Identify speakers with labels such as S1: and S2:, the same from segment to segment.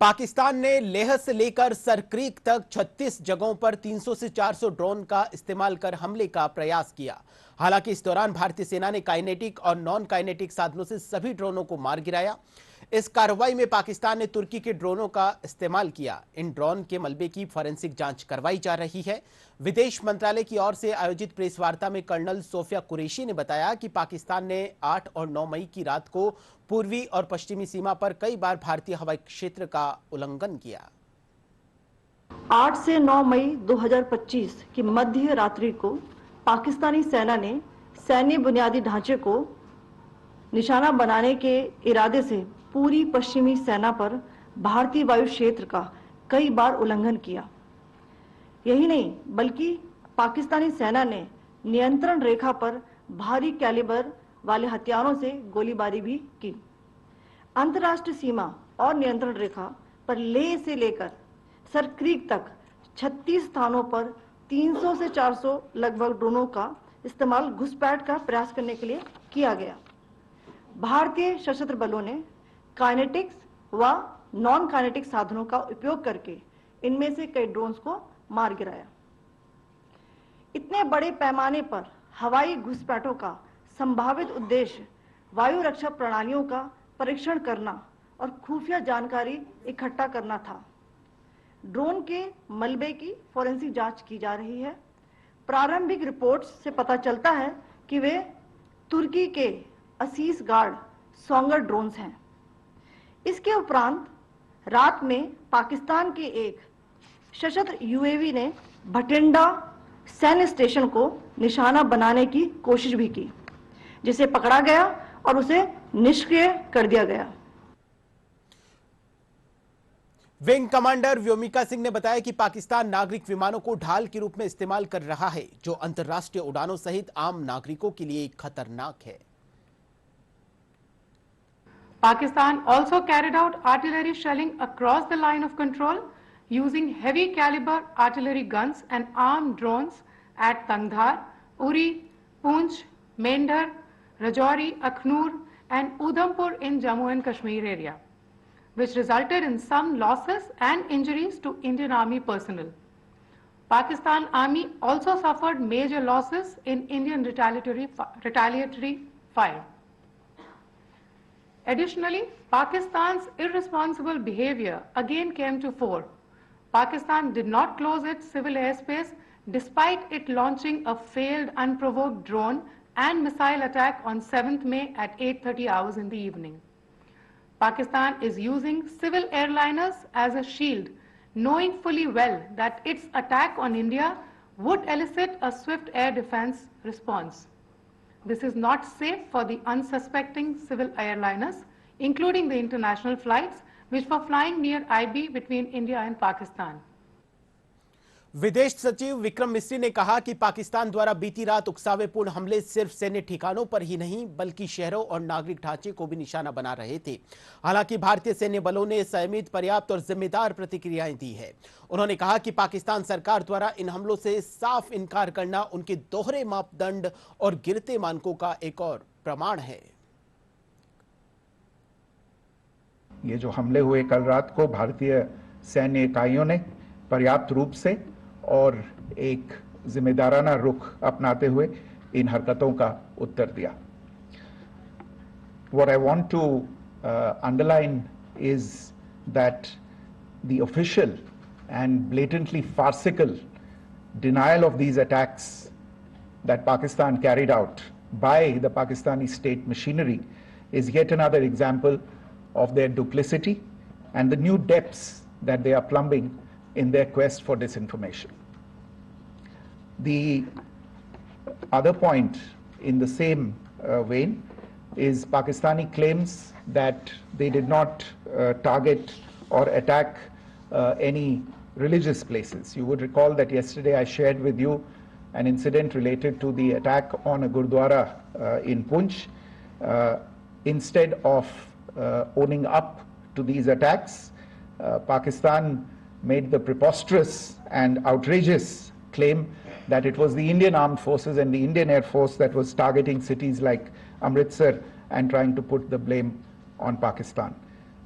S1: पाकिस्तान ने लेह से लेकर सरक्रीक तक 36 जगहों पर 300 से 400 ड्रोन का इस्तेमाल कर हमले का प्रयास किया। हालांकि इस दौरान भारतीय सेना ने काइनेटिक और नॉन काइनेटिक साधनों से सभी ड्रोनों को मार गिराया। इस कार्रवाई में पाकिस्तान ने तुर्की के ड्रोनों का इस्तेमाल किया। इन ड्रोन के मलबे की फॉरेंसिक जांच करवाई जा रही है। विदेश मंत्रालय की ओर से आयोजित प्रेस वार्ता में कर्नल सोफिया कुरैशी ने बताया कि पाकिस्तान ने 8 और 9 मई की रात को पूर्वी और पश्चिमी सीमा पर कई बार भारतीय हवाई क्षेत्र का उल्लंघन किया।
S2: 8 से 9 मई 2025 की मध्य रात्रि को पाकिस्तानी सेना ने सैन्य बुनियादी ढांचे को निशाना बनाने के इरादे से पूरी पश्चिमी सेना पर भारतीय वायु क्षेत्र का कई बार उल्लंघन किया। यही नहीं बल्कि पाकिस्तानी सेना ने नियंत्रण रेखा पर भारी कैलिबर वाले हथियारों से गोलीबारी भी की। अंतर्राष्ट्रीय सीमा और नियंत्रण रेखा पर लेह से लेकर सरक्रीक तक 36 स्थानों पर 300 से 400 लगभग ड्रोनों का इस्तेमाल घुसपैठ का प्रयास करने के लिए किया गया। भारतीय सशस्त्र बलों ने काइनेटिक्स व नॉन काइनेटिक साधनों का उपयोग करके इनमें से कई ड्रोन्स को मार गिराया। इतने बड़े पैमाने पर हवाई घुसपैठों का संभावित उद्देश्य वायु रक्षा प्रणालियों का परीक्षण करना और खुफिया जानकारी इकट्ठा करना था। ड्रोन के मलबे की फॉरेंसिक जांच की जा रही है। प्रारंभिक रिपोर्ट्स से पता चलता है कि वे तुर्की के असीस गार्ड सोंगर ड्रोन्स हैं। इसके उपरांत रात में पाकिस्तान के एक सशस्त्र यूएवी ने भटिंडा सैन्य स्टेशन को निशाना बनाने की कोशिश भी की, जिसे पकड़ा गया और उसे निष्क्रिय कर दिया गया।
S1: विंग कमांडर व्योमिका सिंह ने बताया कि पाकिस्तान नागरिक विमानों को ढाल के रूप में इस्तेमाल कर रहा है, जो अंतर्राष्ट्रीय उड़ानों सहित आम नागरिकों के लिए खतरनाक है।
S3: Pakistan also carried out artillery shelling across the line of control using heavy caliber artillery guns and armed drones at Tangdhar, Uri, Poonch, Mendhar, Rajouri, Akhnoor and Udhampur in Jammu and Kashmir area, which resulted in some losses and injuries to Indian Army personnel. Pakistan Army also suffered major losses in Indian retaliatory fire. Additionally, Pakistan's irresponsible behavior again came to fore. Pakistan did not close its civil airspace despite it launching a failed unprovoked drone and missile attack on 7th May at 8:30 hours in the evening. Pakistan is using civil airliners as a shield, knowing fully well that its attack on India would elicit a swift air defense response. This is not safe for the unsuspecting civil airliners, including the international flights which were flying near IB between India and Pakistan.
S1: विदेश सचिव विक्रम मिस्री ने कहा कि पाकिस्तान द्वारा बीती रात उकसावेपूर्ण हमले सिर्फ सैन्य ठिकानों पर ही नहीं बल्कि शहरों और नागरिक ढांचे को भी निशाना बना रहे थे। हालांकि भारतीय सैन्य बलों ने संयमित, पर्याप्त और जिम्मेदार प्रतिक्रियाएं दी है। उन्होंने कहा कि पाकिस्तान सरकार द्वारा इन हमलों से साफ इनकार करना उनके दोहरे मापदंड और गिरते मानकों का एक और प्रमाण है।
S4: ये जो हमले हुए कल रात को भारतीय सैन्य इकाइयों ने पर्याप्त रूप से और एक जिम्मेदाराना रुख अपनाते हुए इन हरकतों का उत्तर दिया। What I want to underline is that the official and blatantly farcical denial of these attacks that Pakistan carried out by the Pakistani state machinery is yet another example of their duplicity and the new depths that they are plumbing in their quest for disinformation. The other point in the same vein is Pakistani claims that they did not target or attack any religious places. You would recall that yesterday I shared with you an incident related to the attack on a Gurdwara in Poonch. Instead of owning up to these attacks, Pakistan made the preposterous and outrageous claim that it was the Indian Armed Forces and the Indian Air Force that was targeting cities like Amritsar and trying to put the blame on Pakistan.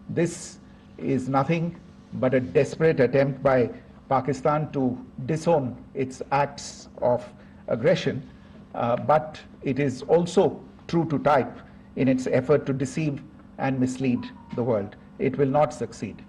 S4: This is nothing but a desperate attempt by Pakistan to disown its acts of aggression, but it is also true to type in its effort to deceive and mislead the world. It will not succeed.